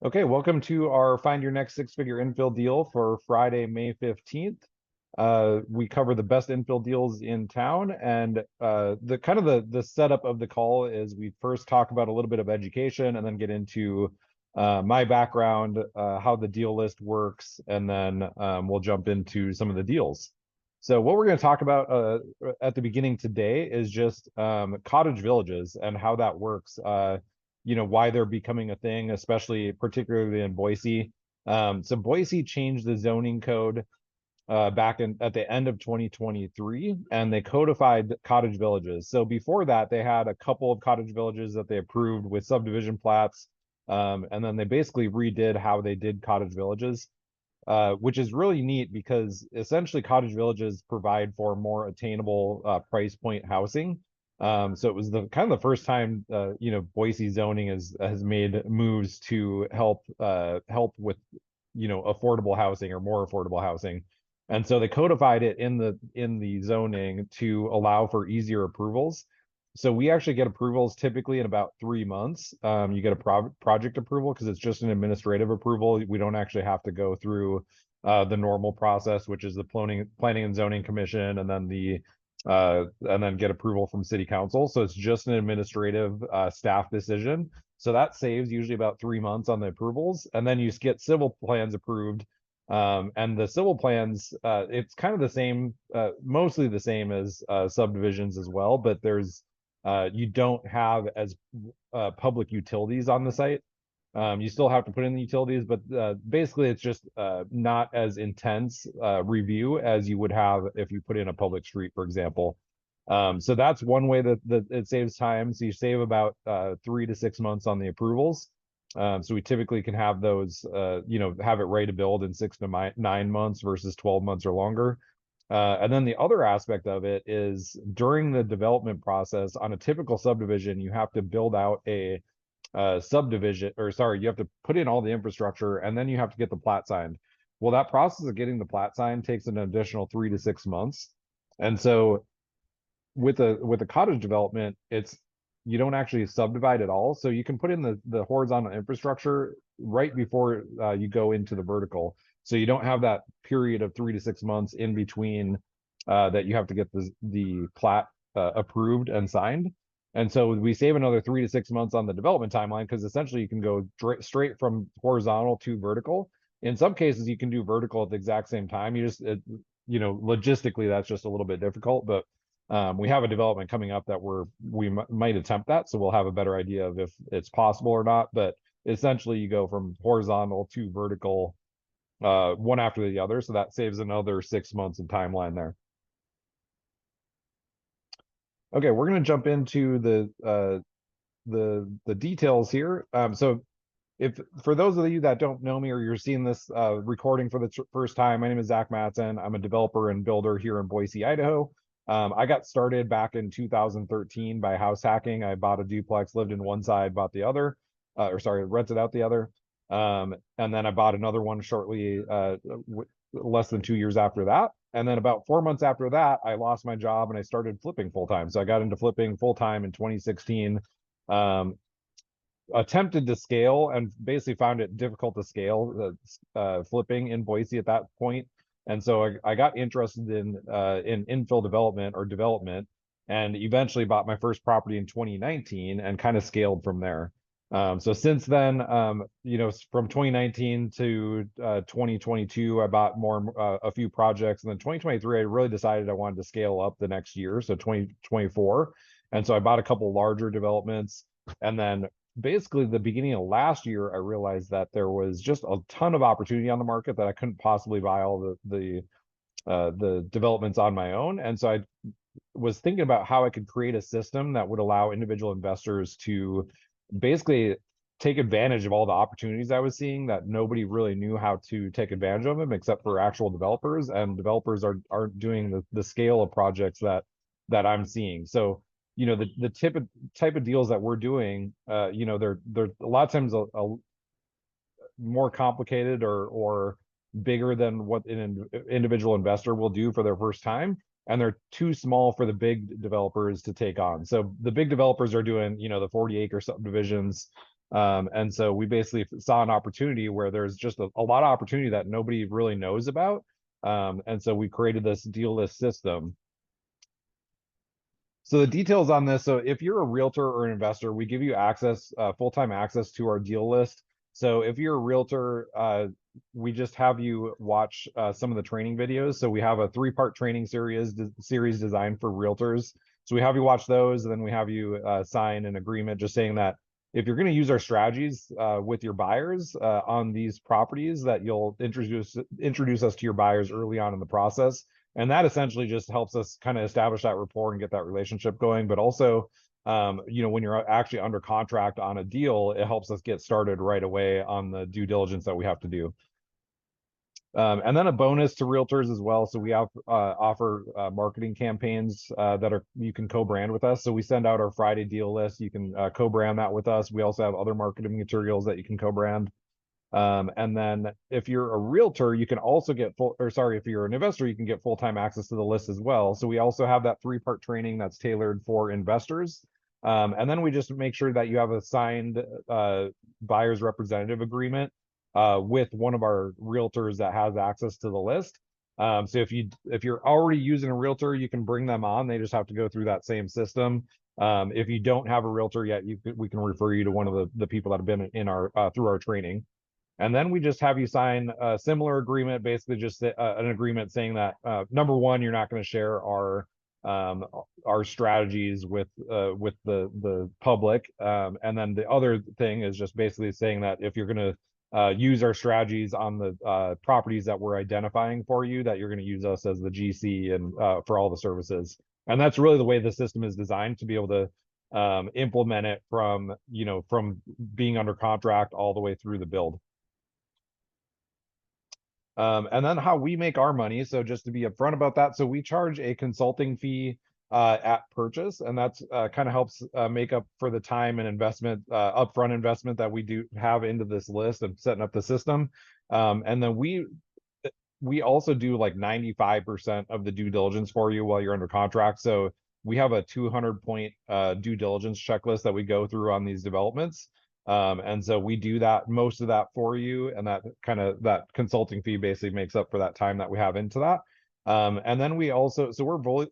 Okay, welcome to our Find Your Next Six-Figure Infill deal for Friday, May 15th. We cover the best infill deals in town, and the kind of the setup of the call is we first talk about a little bit of education and then get into my background, how the deal list works, and then we'll jump into some of the deals. So what we're going to talk about at the beginning today is just cottage villages and how that works. Why they're becoming a thing, especially particularly in Boise. So Boise changed the zoning code back at the end of 2023, and they codified cottage villages. So before that, they had a couple of cottage villages that they approved with subdivision plats, and then they basically redid how they did cottage villages, which is really neat because essentially cottage villages provide for more attainable price point housing. So it was the kind of the first time Boise zoning has made moves to help with affordable housing or more affordable housing. And so they codified it in the zoning to allow for easier approvals. So we actually get approvals typically in about 3 months. You get a project approval because it's just an administrative approval. We don't actually have to go through the normal process, which is the planning and zoning commission, and then get approval from city council. So it's just an administrative staff decision. So that saves usually about 3 months on the approvals, and then you get civil plans approved. And the civil plans, it's kind of the same, mostly the same as subdivisions as well, but you don't have as public utilities on the site. You still have to put in the utilities, but basically it's just not as intense review as you would have if you put in a public street, for example. So that's one way that it saves time. So you save about 3 to 6 months on the approvals. So we typically can have those, have it ready to build in 6 to 9 months versus 12 months or longer. And then the other aspect of it is during the development process on a typical subdivision, you have to build out a subdivision, or sorry, you have to put in all the infrastructure and then you have to get the plat signed. Well, that process of getting the plat signed takes an additional 3 to 6 months. And so with a cottage development, you don't actually subdivide at all. So you can put in the horizontal infrastructure right before you go into the vertical. So you don't have that period of 3 to 6 months in between that you have to get the plat approved and signed. And so we save another 3 to 6 months on the development timeline because essentially you can go straight from horizontal to vertical. In some cases, you can do vertical at the exact same time. Logistically, that's just a little bit difficult, but we have a development coming up that we might attempt that, so we'll have a better idea of if it's possible or not. But essentially, you go from horizontal to vertical, one after the other, so that saves another 6 months of timeline there. Okay, we're going to jump into the details here. So if for those of you that don't know me or you're seeing this recording for the first time, my name is Zach Matson. I'm a developer and builder here in Boise, Idaho. I got started back in 2013 by house hacking. I bought a duplex, lived in one side, bought the other, rented out the other. And then I bought another one shortly, less than 2 years after that. And then about 4 months after that, I lost my job and I started flipping full time. So I got into flipping full time in 2016. Attempted to scale and basically found it difficult to scale flipping in Boise at that point. And so I got interested in infill development or development, and eventually bought my first property in 2019 and kind of scaled from there. So since then, from 2019 to 2022, I bought a few projects, and then 2023, I really decided I wanted to scale up the next year, so 2024, and so I bought a couple larger developments, and then basically the beginning of last year, I realized that there was just a ton of opportunity on the market that I couldn't possibly buy all the developments on my own. And so I was thinking about how I could create a system that would allow individual investors to basically take advantage of all the opportunities I was seeing that nobody really knew how to take advantage of them except for actual developers, and developers aren't doing the scale of projects that I'm seeing. So the type of deals that we're doing, they're a lot of times a more complicated or bigger than what an individual investor will do for their first time, and they're too small for the big developers to take on. So the big developers are doing the 40-acre subdivisions, And so we basically saw an opportunity where there's just a lot of opportunity that nobody really knows about. And so we created this deal list system. So the details on this, so if you're a realtor or an investor, we give you access, full-time access to our deal list. So if you're a realtor, we just have you watch some of the training videos. So we have a 3-part training series designed for realtors. So we have you watch those, and then we have you sign an agreement just saying that if you're going to use our strategies with your buyers on these properties, that you'll introduce us to your buyers early on in the process. And that essentially just helps us kind of establish that rapport and get that relationship going. But also, when you're actually under contract on a deal, it helps us get started right away on the due diligence that we have to do. And then a bonus to realtors as well. So we have offer marketing campaigns that you can co-brand with us. So we send out our Friday deal list. You can co-brand that with us. We also have other marketing materials that you can co-brand. And then if you're a realtor, you can also get if you're an investor, you can get full-time access to the list as well. So we also have that 3-part training that's tailored for investors. And then we just make sure that you have a signed buyer's representative agreement with one of our realtors that has access to the list. So if you're already using a realtor, you can bring them on. They just have to go through that same system. If you don't have a realtor yet, we can refer you to one of the people that have been in our through our training. And then we just have you sign a similar agreement, basically just an agreement saying that number one, you're not going to share our strategies with the public, and then the other thing is just basically saying that if you're going to use our strategies on the properties that we're identifying for you, that you're going to use us as the GC and for all the services. And that's really the way the system is designed to be able to implement it from being under contract all the way through the build. And then how we make our money. So just to be upfront about that, so we charge a consulting fee at purchase, and that's kind of helps make up for the time and investment, upfront investment that we do have into this list of setting up the system. And then we also do like 95% of the due diligence for you while you're under contract. So we have a 200-point due diligence checklist that we go through on these developments. And so we do most of that for you, and that consulting fee basically makes up for that time that we have into that. And then we're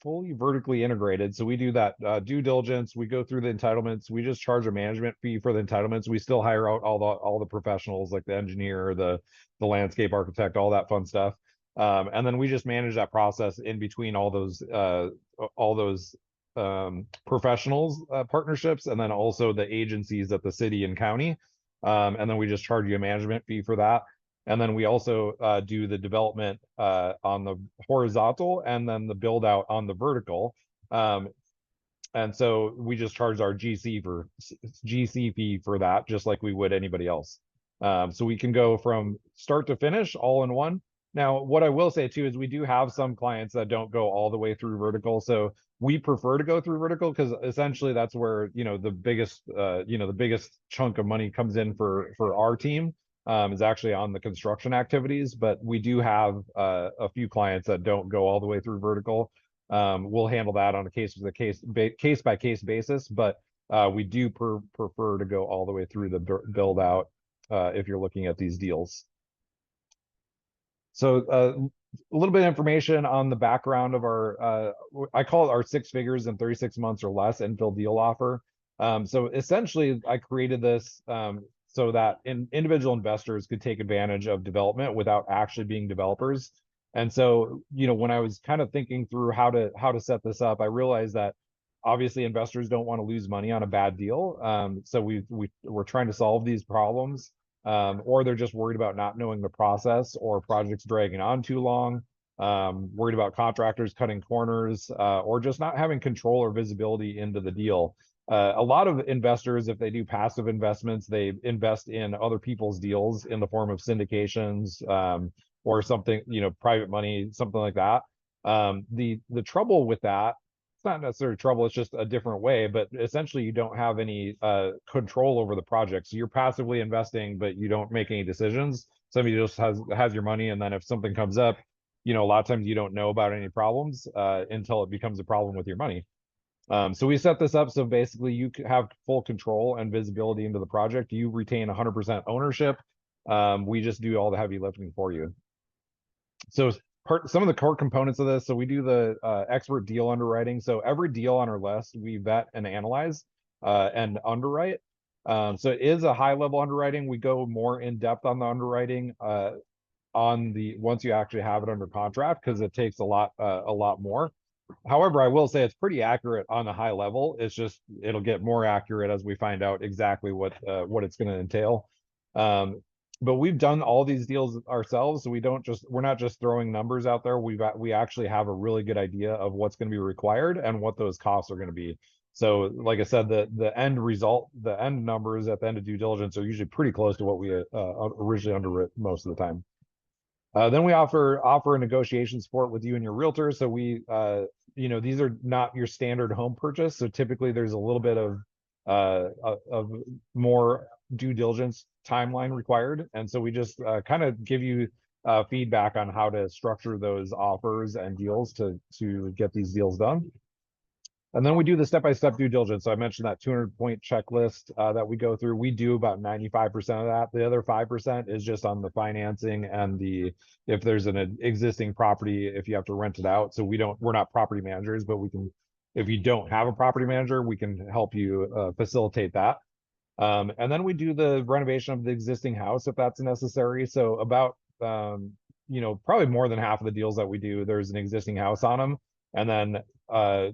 fully vertically integrated. So we do that due diligence. We go through the entitlements. We just charge a management fee for the entitlements. We still hire out all the professionals like the engineer, the landscape architect, all that fun stuff. And then we just manage that process in between all those professionals partnerships, and then also the agencies at the city and county. And then we just charge you a management fee for that. And then we also do the development on the horizontal, and then the build out on the vertical. And so we just charge our GC fee for that, just like we would anybody else. So we can go from start to finish all in one. Now, what I will say too is we do have some clients that don't go all the way through vertical. So we prefer to go through vertical because essentially that's where the biggest chunk of money comes in for our team, is actually on the construction activities. But we do have a few clients that don't go all the way through vertical. We'll handle that on a case by case basis, but we do prefer to go all the way through the build out if you're looking at these deals. So a little bit of information on the background of our, I call it our 6 figures in 36 months or less infill deal offer. So essentially, I created this so that individual investors could take advantage of development without actually being developers. And so, when I was kind of thinking through how to set this up, I realized that obviously investors don't want to lose money on a bad deal. So we're trying to solve these problems. Or they're just worried about not knowing the process, or projects dragging on too long, worried about contractors cutting corners, or just not having control or visibility into the deal. A lot of investors, if they do passive investments, they invest in other people's deals in the form of syndications, or something, private money, something like that. The trouble with that, it's not necessarily trouble, it's just a different way, but essentially you don't have any control over the project. So you're passively investing, but you don't make any decisions. Somebody just has your money, and then if something comes up, a lot of times you don't know about any problems until it becomes a problem with your money. So we set this up so basically you have full control and visibility into the project. You retain 100% ownership. We just do all the heavy lifting for you. So some of the core components of this, so we do the expert deal underwriting. So every deal on our list, we vet and analyze and underwrite. So it is a high level underwriting. We go more in depth on the underwriting once you actually have it under contract, because it takes a lot more. However, I will say it's pretty accurate on a high level. It's just it'll get more accurate as we find out exactly what it's going to entail. Um, but we've done all these deals ourselves, so we're not just throwing numbers out there. We actually have a really good idea of what's going to be required and what those costs are going to be. So, like I said, the end result, the end numbers at the end of due diligence are usually pretty close to what we originally underwrote most of the time. Then we offer a negotiation support with you and your realtor. So these are not your standard home purchase. So typically there's a little bit of more due diligence timeline required. And so we just kind of give you feedback on how to structure those offers and deals to get these deals done. And then we do the step-by-step due diligence. So I mentioned that 200-point checklist that we go through. We do about 95% of that. The other 5% is just on the financing and if there's an existing property, if you have to rent it out. So we're not property managers, but if you don't have a property manager, we can help you facilitate that. And then we do the renovation of the existing house if that's necessary. So about probably more than half of the deals that we do, there's an existing house on them. And then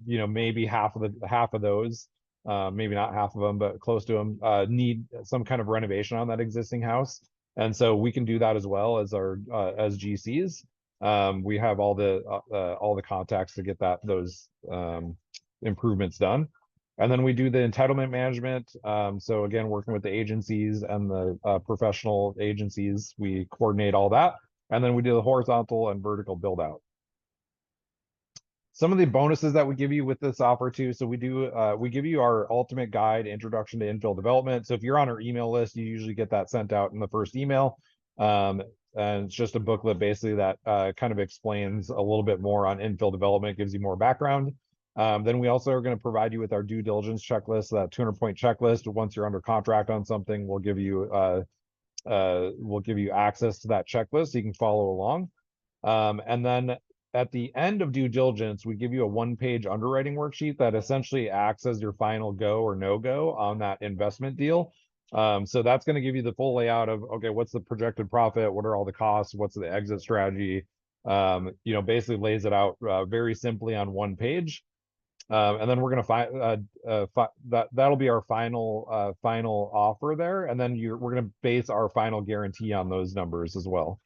maybe half of those, maybe not half of them, but close to them, need some kind of renovation on that existing house. And so we can do that as well as our as GCs. We have all the contacts to get those improvements done. And then we do the entitlement management. So again, working with the agencies and the professional agencies, we coordinate all that. And then we do the horizontal and vertical build out. Some of the bonuses that we give you with this offer too. So we give you our ultimate guide, introduction to infill development. So if you're on our email list, you usually get that sent out in the first email. And it's just a booklet basically that kind of explains a little bit more on infill development, gives you more background. Then we also are going to provide you with our due diligence checklist, that 200-point checklist. Once you're under contract on something, we'll give you access to that checklist so you can follow along. And then at the end of due diligence, we give you a one-page underwriting worksheet that essentially acts as your final go or no-go on that investment deal. So that's going to give you the full layout of, okay, what's the projected profit? What are all the costs? What's the exit strategy? Basically lays it out very simply on one page. And then we're going to find that'll be our final offer there. And then we're going to base our final guarantee on those numbers as well.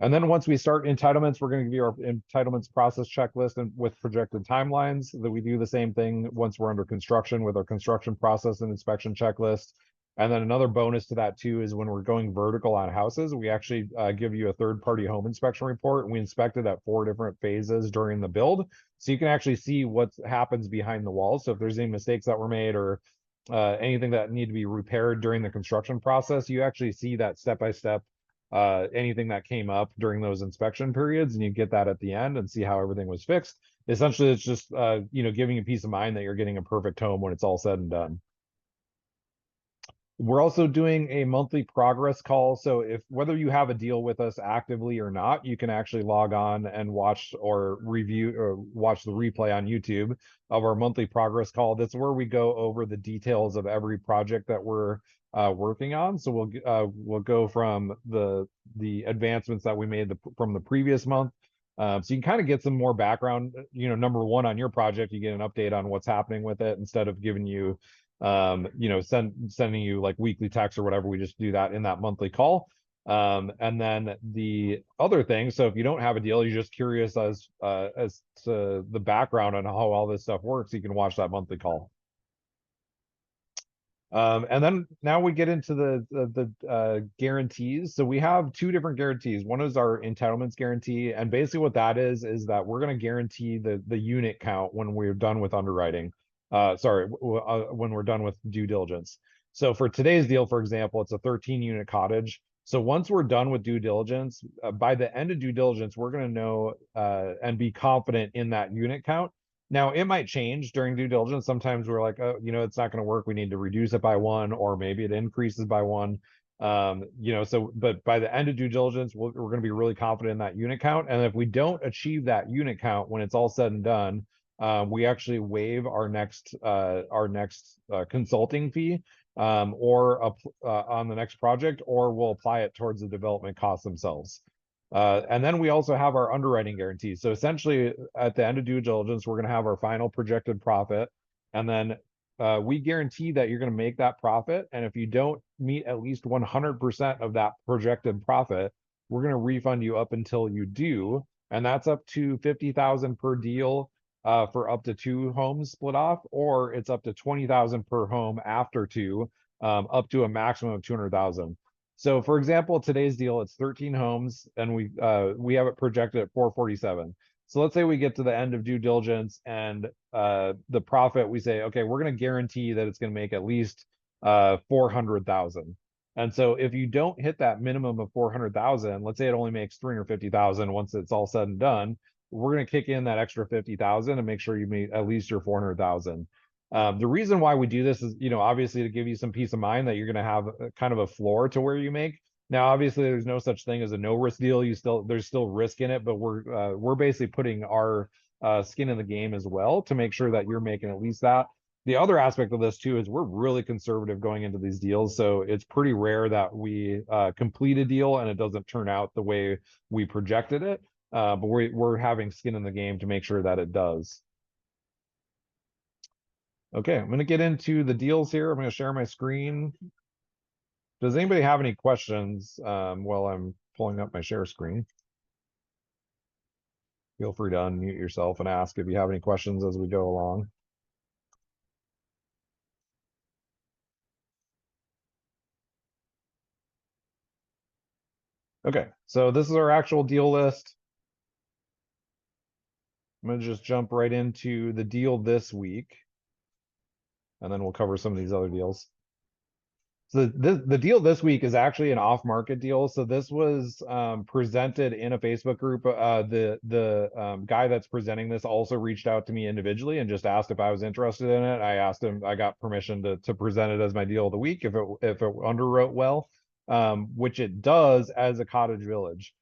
And then once we start entitlements, we're going to give you our entitlements process checklist and with projected timelines. That we do the same thing once we're under construction with our construction process and inspection checklist. And then another bonus to that too is when we're going vertical on houses, we actually give you a third-party home inspection report. We inspected at 4 different phases during the build, so you can actually see what happens behind the walls. So if there's any mistakes that were made or anything that need to be repaired during the construction process, you actually see that step-by-step anything that came up during those inspection periods, and you get that at the end and see how everything was fixed. Essentially, it's just giving you peace of mind that you're getting a perfect home when it's all said and done. We're also doing a monthly progress call. So whether you have a deal with us actively or not, you can actually log on and watch or review or watch the replay on YouTube of our monthly progress call. That's where we go over the details of every project that we're working on. So we'll go from the advancements that we made from the previous month. So you can kind of get some more background, number one on your project, you get an update on what's happening with it instead of giving you sending you like weekly texts or whatever. We just do that in that monthly call. And then the other thing, so if you don't have a deal, you're just curious as to the background on how all this stuff works, you can watch that monthly call. And then now we get into the guarantees. So we have 2 different guarantees. One is our entitlements guarantee, and basically what that is that we're going to guarantee the unit count when we're done with underwriting. When we're done with due diligence. So for today's deal, for example, it's a 13-unit cottage. So once we're done with due diligence, by the end of due diligence, we're going to know and be confident in that unit count. Now it might change during due diligence. Sometimes we're like, oh, it's not going to work. We need to reduce it by one, or maybe it increases by one. So but by the end of due diligence, we're going to be really confident in that unit count. And if we don't achieve that unit count when it's all said and done, we actually waive our next consulting fee, or on the next project, or we'll apply it towards the development costs themselves. And then we also have our underwriting guarantees. So essentially, at the end of due diligence, we're going to have our final projected profit, and then we guarantee that you're going to make that profit. And if you don't meet at least 100% of that projected profit, we're going to refund you up until you do, and that's up to 50,000 per deal, for up to 2 homes split off, or it's up to 20,000 per home after 2, up to a maximum of 200,000. So for example, today's deal, it's 13 homes, and we have it projected at 447. So let's say we get to the end of due diligence, and the profit, we say, okay, we're going to guarantee that it's going to make at least 400,000. And so if you don't hit that minimum of 400,000, let's say it only makes 350,000 once it's all said and done, we're going to kick in that extra 50,000 and make sure you meet at least your 400,000. The reason why we do this is, obviously to give you some peace of mind that you're going to have kind of a floor to where you make. Now, obviously, there's no such thing as a no risk deal. There's still risk in it, but we're basically putting our skin in the game as well to make sure that you're making at least that. The other aspect of this too is we're really conservative going into these deals, so it's pretty rare that we complete a deal and it doesn't turn out the way we projected it. But we're having skin in the game to make sure that it does. Okay, I'm going to get into the deals here. I'm going to share my screen. Does anybody have any questions while I'm pulling up my share screen? Feel free to unmute yourself and ask if you have any questions as we go along. Okay, so this is our actual deal list. I'm going to just jump right into the deal this week, and then we'll cover some of these other deals. So the deal this week is actually an off-market deal. So this was presented in a Facebook group. The guy that's presenting this also reached out to me individually and just asked if I was interested in it. I asked him, I got permission to present it as my deal of the week if it underwrote well, which it does as a cottage village.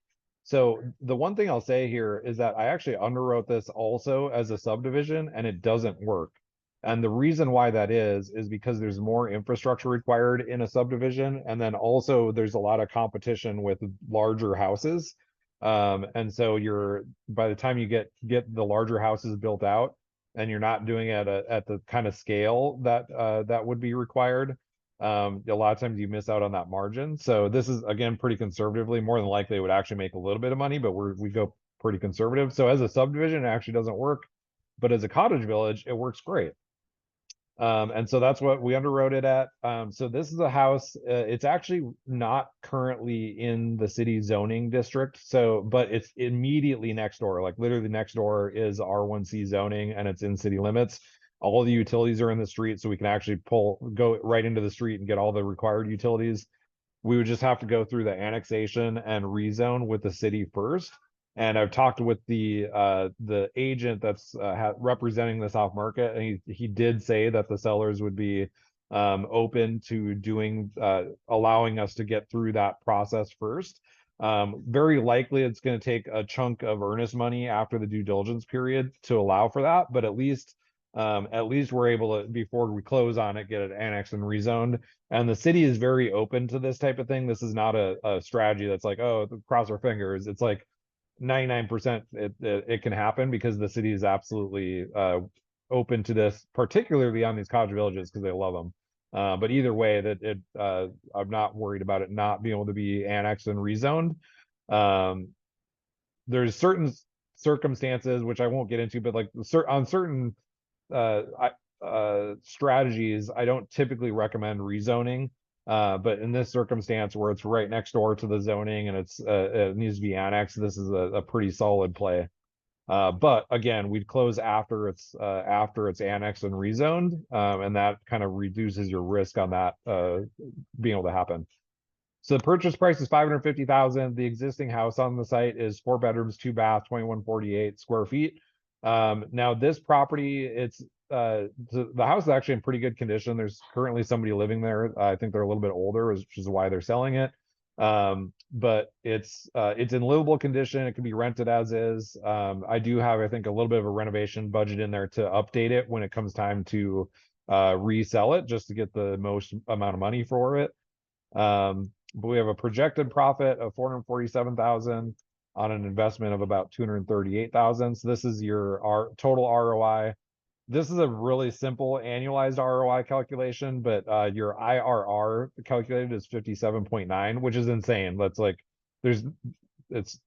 So the one thing I'll say here is that I actually underwrote this also as a subdivision, and it doesn't work. And the reason why that is because there's more infrastructure required in a subdivision. And then also there's a lot of competition with larger houses. And so by the time you get the larger houses built out, and you're not doing it at the kind of scale that would be required, a lot of times you miss out on that margin. So this is, again, pretty conservatively. More than likely it would actually make a little bit of money, but we go pretty conservative. So as a subdivision, it actually doesn't work. But as a cottage village, it works great. And so that's what we underwrote it at. So this is a house. It's actually not currently in the city zoning district. But it's immediately next door. Like literally next door is R1C zoning, and it's in city limits. All the utilities are in the street, so we can actually go right into the street and get all the required utilities. We would just have to go through the annexation and rezone with the city first. And I've talked with the agent that's representing this off market, and he did say that the sellers would be open to doing allowing us to get through that process first. Very likely it's going to take a chunk of earnest money after the due diligence period to allow for that, but at least we're able to, before we close on it, get it annexed and rezoned. And the city is very open to this type of thing. This is not a strategy that's like, oh, cross our fingers. It's like 99% it can happen, because the city is absolutely open to this, particularly on these cottage villages, because they love them. But either way, I'm not worried about it not being able to be annexed and rezoned. There's certain circumstances which I won't get into, but like on certain strategies, I don't typically recommend rezoning. But in this circumstance where it's right next door to the zoning and it needs to be annexed, this is a pretty solid play. But again, we'd close after it's annexed and rezoned, and that kind of reduces your risk on that being able to happen. So the purchase price is $550,000. The existing house on the site is 4 bedrooms, 2 baths, 2148 square feet. Now this property, the house is actually in pretty good condition. There's currently somebody living there. I think they're a little bit older, which is why they're selling it. But it's in livable condition. It can be rented as is. I do have, I think, a little bit of a renovation budget in there to update it when it comes time to resell it, just to get the most amount of money for it. But we have a projected profit of 447,000 on an investment of about 238,000. So this is our total ROI. This is a really simple annualized ROI calculation, but your IRR calculated is 57.9, which is insane. That's like there's it's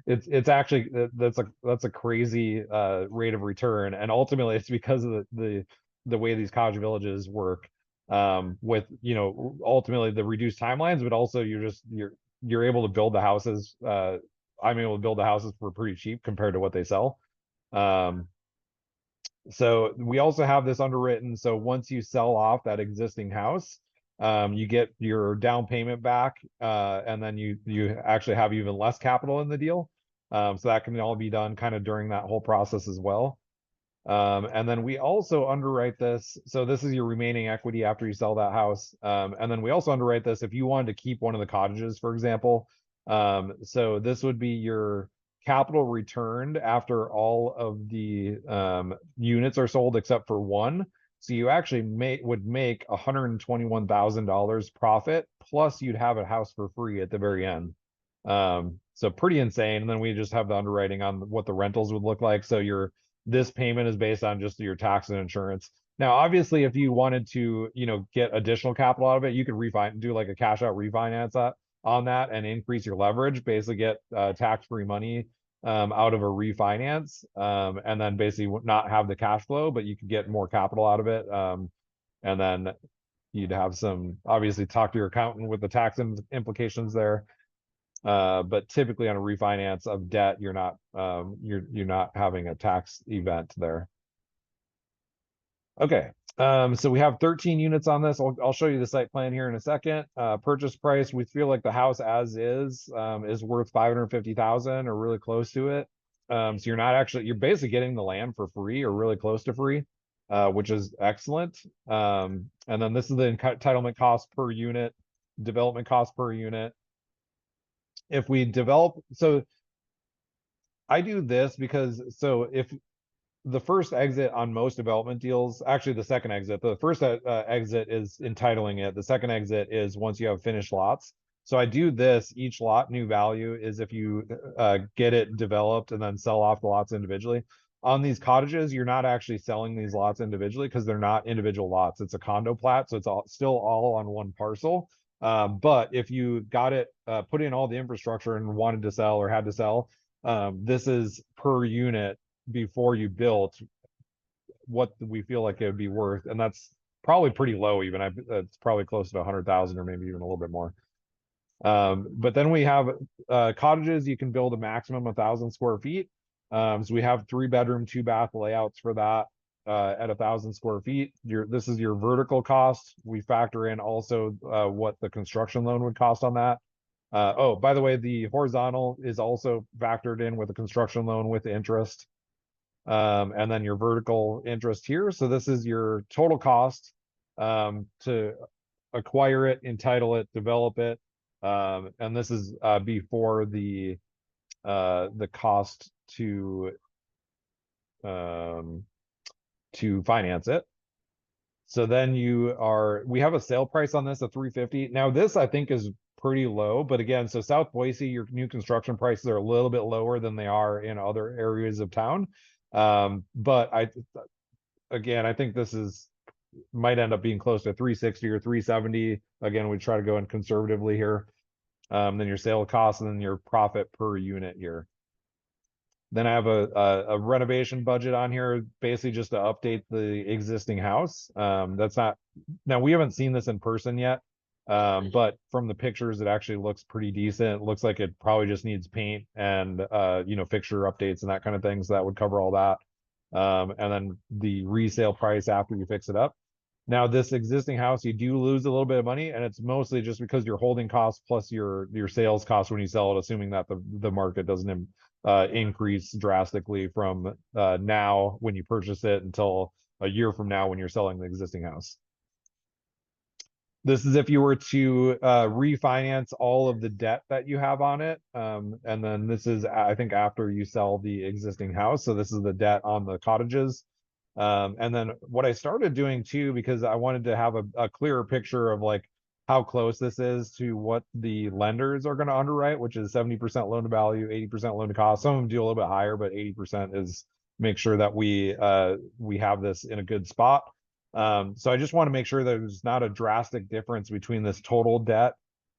it's actually that's a crazy rate of return, and ultimately it's because of the way these cottage villages work, with ultimately the reduced timelines, but also you're able to build the houses. I'm able to build the houses for pretty cheap compared to what they sell. So we also have this underwritten. So once you sell off that existing house, you get your down payment back, and then you actually have even less capital in the deal. So that can all be done kind of during that whole process as well. And then we also underwrite this. So this is your remaining equity after you sell that house. And then we also underwrite this if you wanted to keep one of the cottages, for example. So this would be your capital returned after all of the units are sold except for one. So you actually would make $121,000 profit, plus you'd have a house for free at the very end. So pretty insane. And then we just have the underwriting on what the rentals would look like. So this payment is based on just your tax and insurance. Now, obviously, if you wanted to, get additional capital out of it, you could do like a cash out refinance on that and increase your leverage, basically get tax-free money out of a refinance, and then basically not have the cash flow, but you could get more capital out of it. And then you'd have obviously talk to your accountant with the tax implications there. But typically on a refinance of debt, you're not having a tax event there. Okay. So we have 13 units on this. I'll show you the site plan here in a second. Purchase price, we feel like the house as is worth 550,000 or really close to it. So you're basically getting the land for free or really close to free, which is excellent. And then this is the entitlement cost per unit, development cost per unit. If we develop, so I do this because, if the first exit on most development deals, actually the second exit, the first exit is entitling it. The second exit is once you have finished lots. So I do this, each lot new value is if you get it developed and then sell off the lots individually. On these cottages, you're not actually selling these lots individually because they're not individual lots. It's a condo plat, so it's still all on one parcel. But if you got it, put in all the infrastructure and wanted to sell or had to sell, this is per unit before you built what we feel like it would be worth. And that's probably pretty low even. It's probably close to 100,000 or maybe even a little bit more. But then we have cottages, you can build a maximum of 1,000 square feet. So we have 3-bedroom, 2-bath layouts for that. At 1,000 square feet. This is your vertical cost. We factor in also what the construction loan would cost on that. Oh, by the way, the horizontal is also factored in with a construction loan with interest. And then your vertical interest here. So this is your total cost to acquire it, entitle it, develop it. And this is before the cost to finance it. So then we have a sale price on this of 350. Now this I think is pretty low, but again, so South Boise, your new construction prices are a little bit lower than they are in other areas of town. But I think this might end up being close to 360 or 370. Again, we try to go in conservatively here. Then your sale cost and then your profit per unit here. Then I have a renovation budget on here, basically just to update the existing house. Now we haven't seen this in person yet, but from the pictures, it actually looks pretty decent. It looks like it probably just needs paint and, fixture updates and that kind of thing. So that would cover all that. And then the resale price after you fix it up. Now this existing house, you do lose a little bit of money, and it's mostly just because your holding costs plus your sales costs when you sell it, assuming that the market doesn't increase drastically from now when you purchase it until a year from now when you're selling the existing house. This is if you were to refinance all of the debt that you have on it. And then this is, I think, after you sell the existing house. So this is the debt on the cottages. And then what I started doing too, because I wanted to have a clearer picture of like how close this is to what the lenders are going to underwrite, which is 70% loan to value, 80% loan to cost. Some of them do a little bit higher, but 80% is make sure that we have this in a good spot. So I just want to make sure there's not a drastic difference between this total debt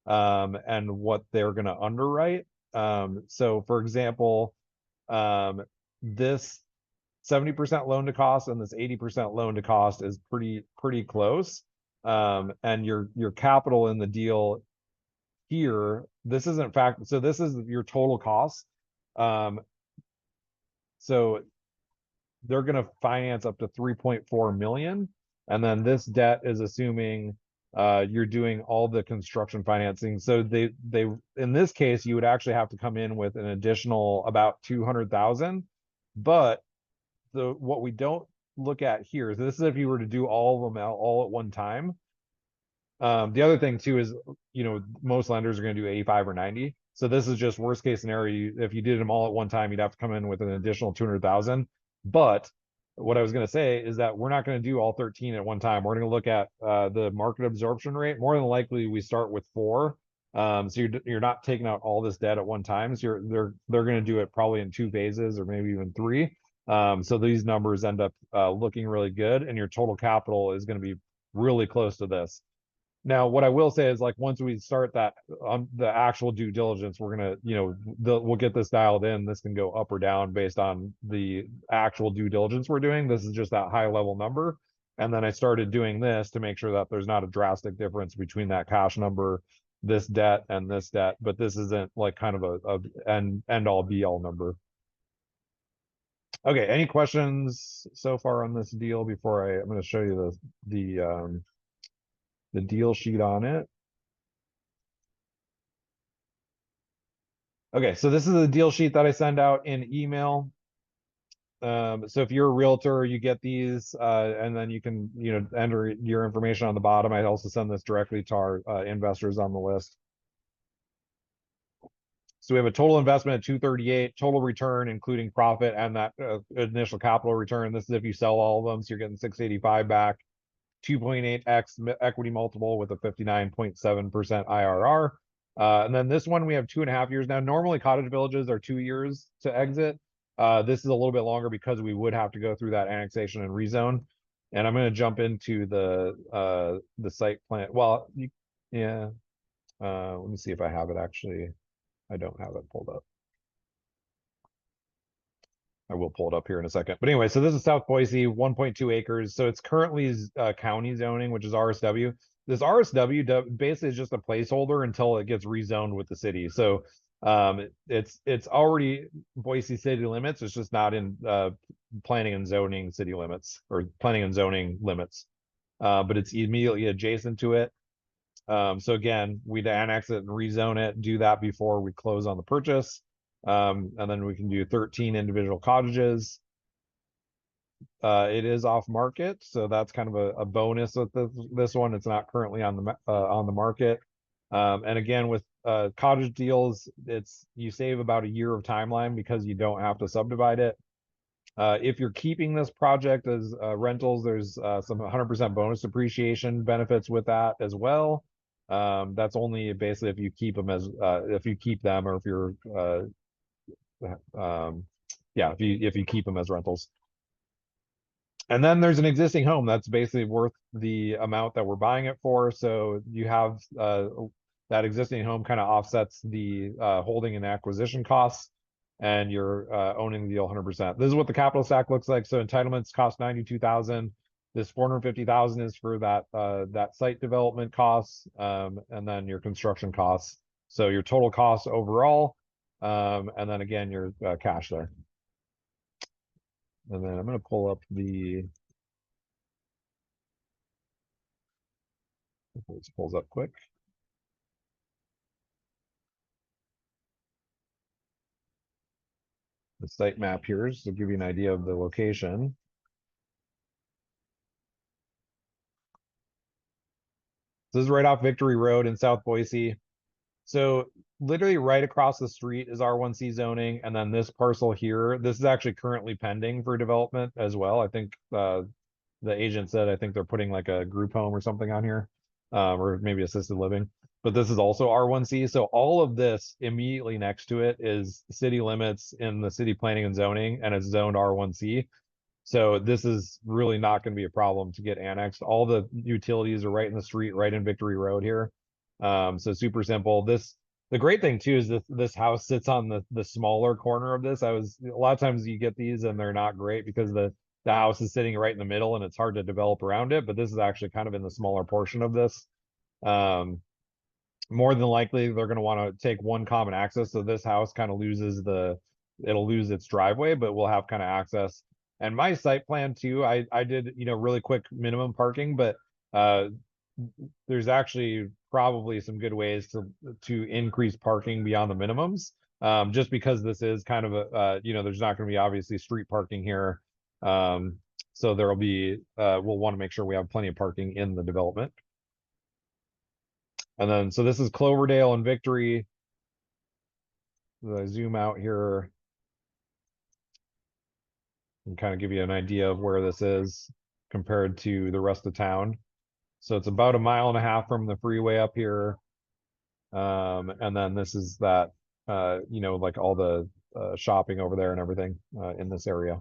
and what they're going to underwrite. So for example, this 70% loan to cost and this 80% loan to cost is pretty close. And your capital in the deal here, this isn't fact, so this is your total cost. So they're going to finance up to 3.4 million. And then this debt is assuming you're doing all the construction financing. So they in this case, you would actually have to come in with an additional about 200,000. But what we don't look at here is this is if you were to do all of them out all at one time. The other thing too is, most lenders are going to do 85 or 90. So this is just worst case scenario. If you did them all at one time, you'd have to come in with an additional 200,000. But what I was going to say is that we're not going to do all 13 at one time. We're going to look at the market absorption rate. More than likely, we start with 4. So you're not taking out all this debt at one time. So they're going to do it probably in 2 phases or maybe even 3. So these numbers end up looking really good, and your total capital is going to be really close to this. Now, what I will say is, like, once we start that the actual due diligence, we're gonna, we'll get this dialed in. This can go up or down based on the actual due diligence we're doing. This is just that high level number. And then I started doing this to make sure that there's not a drastic difference between that cash number, this debt, and this debt. But this isn't like kind of a end all be all number. Okay, any questions so far on this deal before I'm going to show you the deal sheet on it. Okay, so this is the deal sheet that I send out in email. So if you're a realtor, you get these, and then you can, enter your information on the bottom. I also send this directly to our investors on the list. So we have a total investment at 238, total return, including profit and that initial capital return. This is if you sell all of them, so you're getting 685 back, 2.8x equity multiple with a 59.7% IRR. And then this one, we have 2.5 years. Now, normally cottage villages are 2 years to exit. This is a little bit longer because we would have to go through that annexation and rezone. And I'm going to jump into the site plan. Well, yeah. Let me see if I have it actually. I don't have it pulled up. I will pull it up here in a second. But anyway, so this is South Boise, 1.2 acres. So it's currently county zoning, which is RSW. This RSW basically is just a placeholder until it gets rezoned with the city. So it's already Boise city limits. It's just not in planning and zoning city limits or planning and zoning limits. But it's immediately adjacent to it. So again, we'd annex it and rezone it, do that before we close on the purchase. And then we can do 13 individual cottages. It is off market, so that's kind of a bonus with this one. It's not currently on the market. And again, with cottage deals, you save about a year of timeline because you don't have to subdivide it. If you're keeping this project as rentals, there's some 100% bonus depreciation benefits with that as well. That's only basically if you keep them if you keep them, or if you're if you keep them as rentals. And then there's an existing home that's basically worth the amount that we're buying it for. So you have that existing home kind of offsets the holding and acquisition costs, and you're owning the deal 100%. This is what the capital stack looks like. So entitlements cost 92,000. This 450,000 is for that site development costs, and then your construction costs. So your total costs overall, and then again your cash there. And then I'm going to pull up this pulls up quick. the site map here just to give you an idea of the location. This is right off Victory Road in South Boise. So literally right across the street is R1C zoning, and then this parcel here, this is actually currently pending for development as well. I think the agent said I think they're putting like a group home or something on here, or maybe assisted living. But this is also R1C. So all of this immediately next to it is city limits in the city planning and zoning, and it's zoned R1C. So this is really not going to be a problem to get annexed. All the utilities are right in the street, right in Victory Road here. So super simple. The great thing too is this house sits on the smaller corner of this. A lot of times you get these and they're not great because the house is sitting right in the middle and it's hard to develop around it, but this is actually kind of in the smaller portion of this. More than likely they're going to want to take one common access. So this house kind of it'll lose its driveway, but we'll have kind of access. And my site plan too, I did, really quick minimum parking, but uh, there's actually probably some good ways to increase parking beyond the minimums. Just because this is kind of there's not going to be obviously street parking here. So there'll be, we'll want to make sure we have plenty of parking in the development. And then, so this is Cloverdale and Victory. I zoom out here and kind of give you an idea of where this is compared to the rest of town. So it's about 1.5 miles from the freeway up here. And then this is that, like all the shopping over there and everything in this area.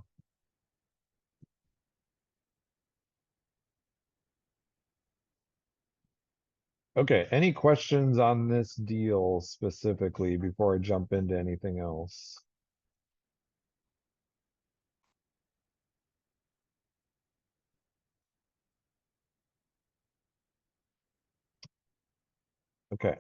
Okay, any questions on this deal specifically before I jump into anything else? Okay.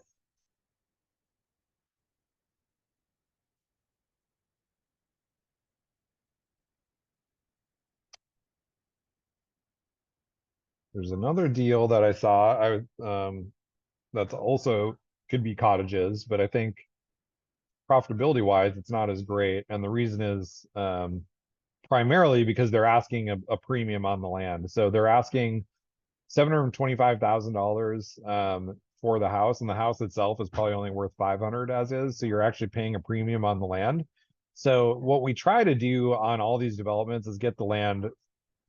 There's another deal that I saw. That's also could be cottages, but I think profitability wise, it's not as great. And the reason is primarily because they're asking a premium on the land. So they're asking $725,000 for the house, and the house itself is probably only worth 500 as is. So you're actually paying a premium on the land. So what we try to do on all these developments is get the land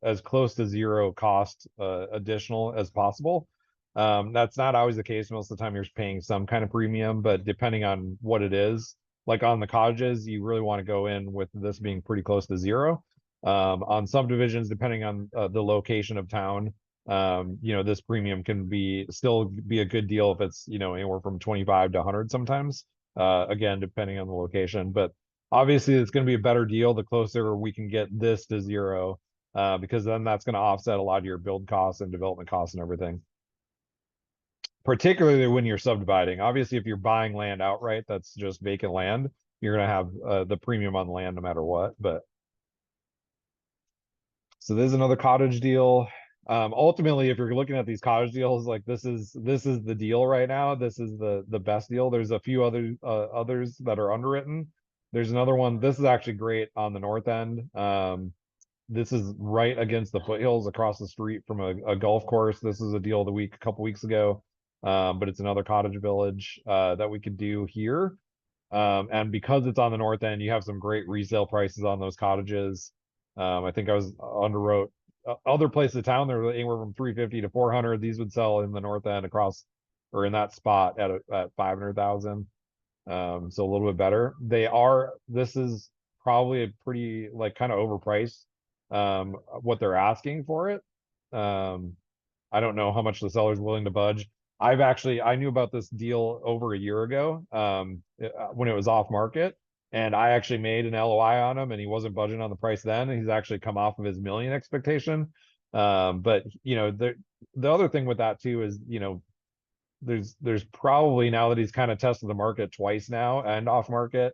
as close to zero cost additional as possible. That's not always the case. Most of the time you're paying some kind of premium, but depending on what it is, like on the cottages, you really want to go in with this being pretty close to zero. On subdivisions, depending on the location of town, this premium can still be a good deal if it's, anywhere from 25 to 100 sometimes, again, depending on the location. But obviously it's going to be a better deal the closer we can get this to zero, because then that's going to offset a lot of your build costs and development costs and everything. Particularly when you're subdividing. Obviously, if you're buying land outright, that's just vacant land, you're going to have the premium on the land no matter what. But so there's another cottage deal. Ultimately, if you're looking at these cottage deals, like this is the deal right now. This is the best deal. There's a few others that are underwritten. There's another one. This is actually great on the north end. This is right against the foothills across the street from a golf course. This is a deal of the week a couple weeks ago. But it's another cottage village that we could do here. And because it's on the north end, you have some great resale prices on those cottages. I think I was underwrote other places of town. They're anywhere from 350 to 400. These would sell in the north end across or in that spot at 500,000. So a little bit better. This is probably a pretty like kind of overpriced what they're asking for it. I don't know how much the seller's willing to budge. I knew about this deal over a year ago, when it was off market, and I actually made an LOI on him, and he wasn't budging on the price then. He's actually come off of his million expectation. But the other thing with that too is, there's probably, now that he's kind of tested the market twice now and off market,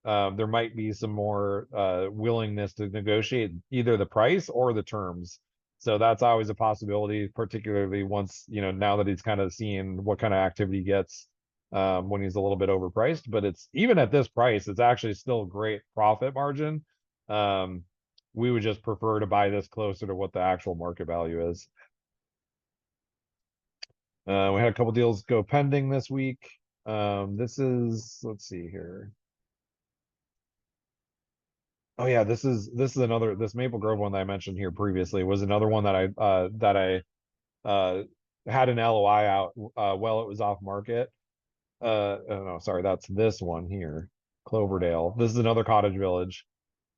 there might be some more willingness to negotiate either the price or the terms. So that's always a possibility, particularly once, now that he's kind of seeing what kind of activity he gets. when he's a little bit overpriced, but it's even at this price, it's actually still great profit margin. Um, we would just prefer to buy this closer to what the actual market value is. We had a couple deals go pending this week. This is, let's see here. Oh yeah, this is another, this Maple Grove one that I mentioned here previously was another one that I had an LOI out while it was off market. Oh no, sorry, that's this one here, Cloverdale. This is another cottage village.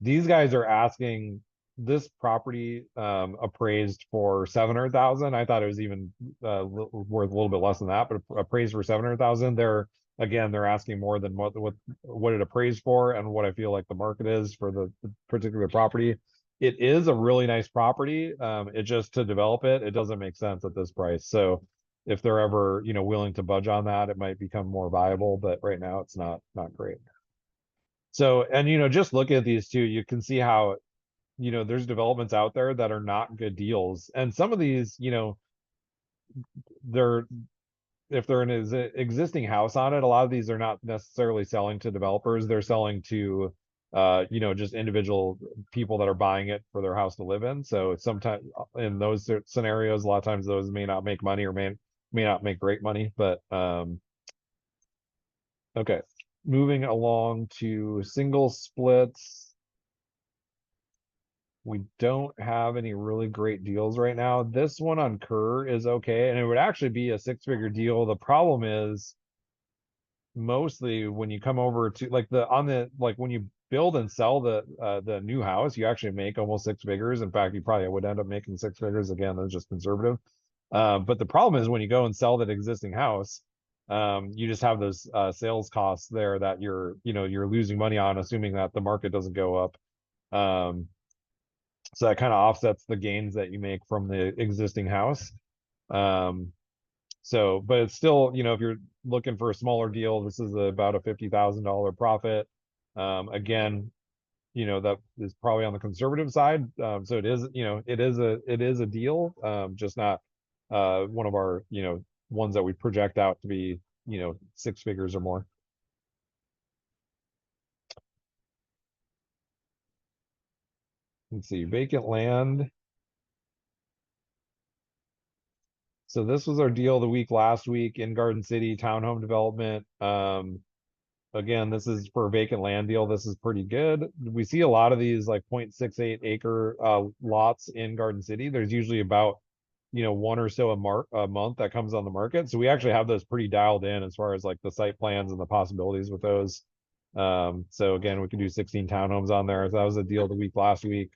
These guys are asking this property appraised for 700,000. I thought it was even worth a little bit less than that, but appraised for 700,000. They're asking more than what it appraised for and what I feel like the market is for the particular property. It is a really nice property. It just to develop it, it doesn't make sense at this price. So if they're ever, willing to budge on that, it might become more viable, but right now it's not great. So, and just look at these two, you can see how, there's developments out there that are not good deals. And some of these, they're if they're in an existing house on it, a lot of these are not necessarily selling to developers. They're selling to just individual people that are buying it for their house to live in. So sometimes in those scenarios, a lot of times those may not make money or may not make great money. But okay. Moving along to single splits. We don't have any really great deals right now. This one on Kerr is okay, and it would actually be a six-figure deal. The problem is mostly when you come over to like when you build and sell the new house, you actually make almost six figures. In fact, you probably would end up making six figures. Again, that's just conservative. But the problem is when you go and sell that existing house, you just have those sales costs there that you're losing money on, assuming that the market doesn't go up. So that kind of offsets the gains that you make from the existing house. But it's still, if you're looking for a smaller deal, this is about a $50,000 profit. Again, that is probably on the conservative side. So it is, it is a deal, just not one of our, ones that we project out to be, six figures or more. Let's see, vacant land. So this was our deal of the week last week in Garden City townhome development. Again, this is for a vacant land deal. This is pretty good. We see a lot of these like 0.68 acre lots in Garden City. There's usually about, one or so a month that comes on the market. So we actually have those pretty dialed in as far as like the site plans and the possibilities with those. So again, we can do 16 townhomes on there. That was a deal of the week last week.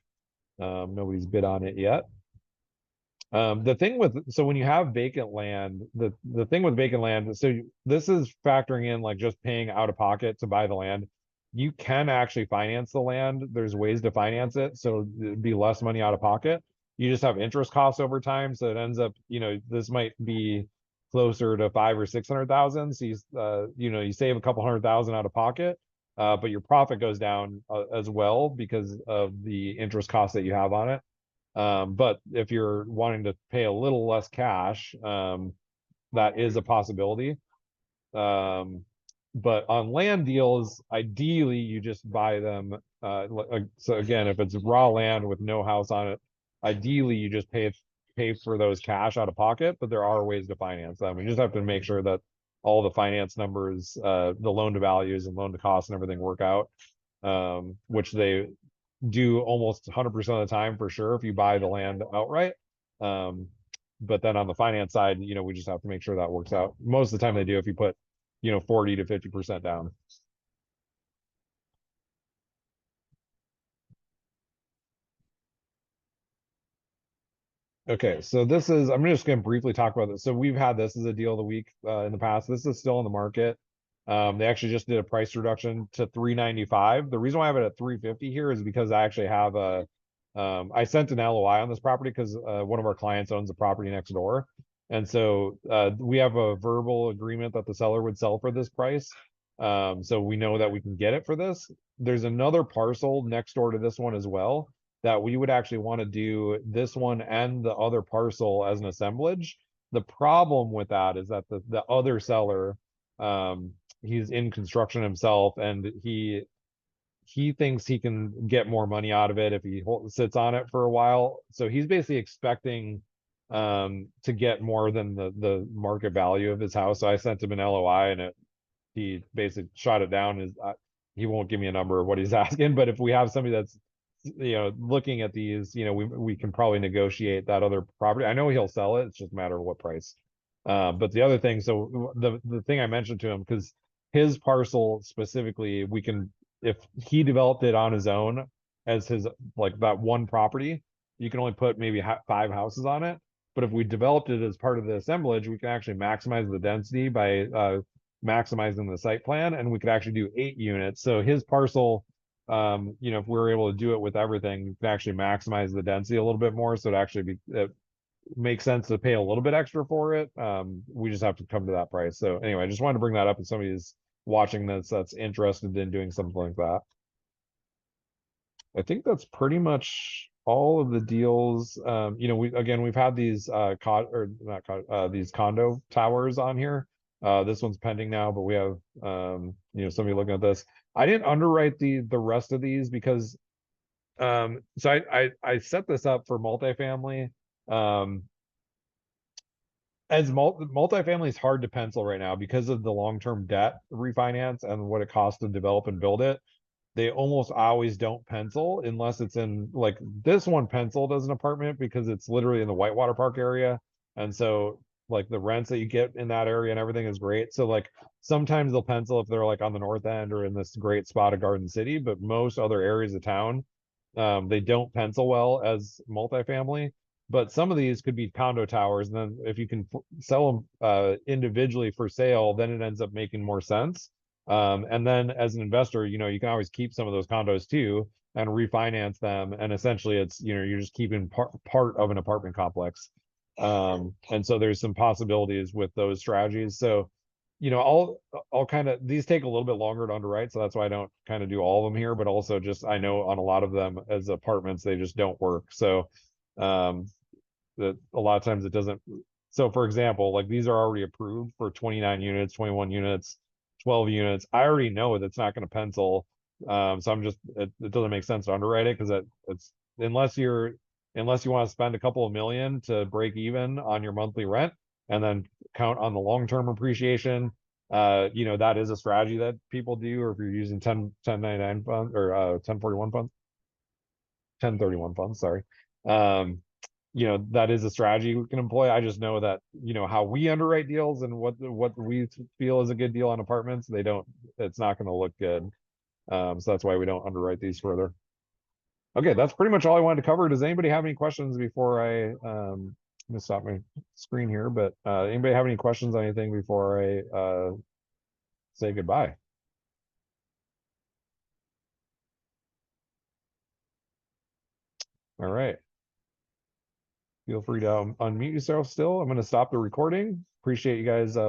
Nobody's bid on it yet. The thing so when you have vacant land, the thing with vacant land, so this is factoring in like just paying out of pocket to buy the land. You can actually finance the land. There's ways to finance it, so it'd be less money out of pocket. You just have interest costs over time, so it ends up, this might be closer to 500,000 or 600,000. So you save a couple 100,000 out of pocket, but your profit goes down as well because of the interest costs that you have on it. But if you're wanting to pay a little less cash, that is a possibility. But on land deals, ideally you just buy them. So again, if it's raw land with no house on it, ideally you just pay for those cash out of pocket. But there are ways to finance them. You just have to make sure that all the finance numbers, the loan to values and loan to costs and everything work out, which they do almost 100% of the time for sure if you buy the land outright. But then on the finance side, we just have to make sure that works out. Most of the time they do if you put, 40 to 50% down. Okay, so I'm just going to briefly talk about this. So we've had this as a deal of the week in the past. This is still in the market. They actually just did a price reduction to 395. The reason why I have it at 350 here is because I actually have I sent an LOI on this property because one of our clients owns a property next door. And so we have a verbal agreement that the seller would sell for this price. So we know that we can get it for this. There's another parcel next door to this one as well that we would actually want to do this one and the other parcel as an assemblage. The problem with that is that the other seller He's in construction himself, and he thinks he can get more money out of it if he sits on it for a while. So he's basically expecting to get more than the market value of his house. So I sent him an LOI, and he basically shot it down. He won't give me a number of what he's asking, but if we have somebody that's looking at these, we can probably negotiate that other property. I know he'll sell it. It's just a matter of what price. But the other thing, so the thing I mentioned to him, because his parcel specifically, we can, if he developed it on his own as his, like, that one property, you can only put maybe 5 houses on it. But if we developed it as part of the assemblage, we can actually maximize the density by maximizing the site plan, and we could actually do 8 units. So his parcel, if we were able to do it with everything, we could actually maximize the density a little bit more. So it makes sense to pay a little bit extra for it. We just have to come to that price. So anyway, I just wanted to bring that up if somebody's watching this that's interested in doing something like that. I think that's pretty much all of the deals. We've had these these condo towers on here. This one's pending now, but we have somebody looking at this. I didn't underwrite the rest of these because so I set this up for multifamily. As multifamily is hard to pencil right now because of the long-term debt refinance and what it costs to develop and build it. They almost always don't pencil unless it's in, like, this one penciled as an apartment because it's literally in the Whitewater Park area. And so, like, the rents that you get in that area and everything is great. So, like, sometimes they'll pencil if they're like on the north end or in this great spot of Garden City, but most other areas of town, they don't pencil well as multifamily. But some of these could be condo towers, and then if you can sell them individually for sale, then it ends up making more sense. And then as an investor, you can always keep some of those condos too and refinance them. And essentially it's, you're just keeping part of an apartment complex. And so there's some possibilities with those strategies. So, I'll kind of, these take a little bit longer to underwrite. So that's why I don't kind of do all of them here, but also just, I know on a lot of them as apartments, they just don't work. So, that a lot of times it doesn't. So for example, like, these are already approved for 29 units, 21 units, 12 units. I already know that's not going to pencil. So it doesn't make sense to underwrite it because it's unless you want to spend a couple of million to break even on your monthly rent and then count on the long-term appreciation. That is a strategy that people do, or if you're using 1099 funds or 1041 funds, 1031 funds, sorry. That is a strategy we can employ. I just know that, how we underwrite deals and what we feel is a good deal on apartments, it's not going to look good. So that's why we don't underwrite these further. Okay, that's pretty much all I wanted to cover. Does anybody have any questions before I'm gonna stop my screen here, but anybody have any questions on anything before I say goodbye? All right. Feel free to unmute yourself still. I'm going to stop the recording. Appreciate you guys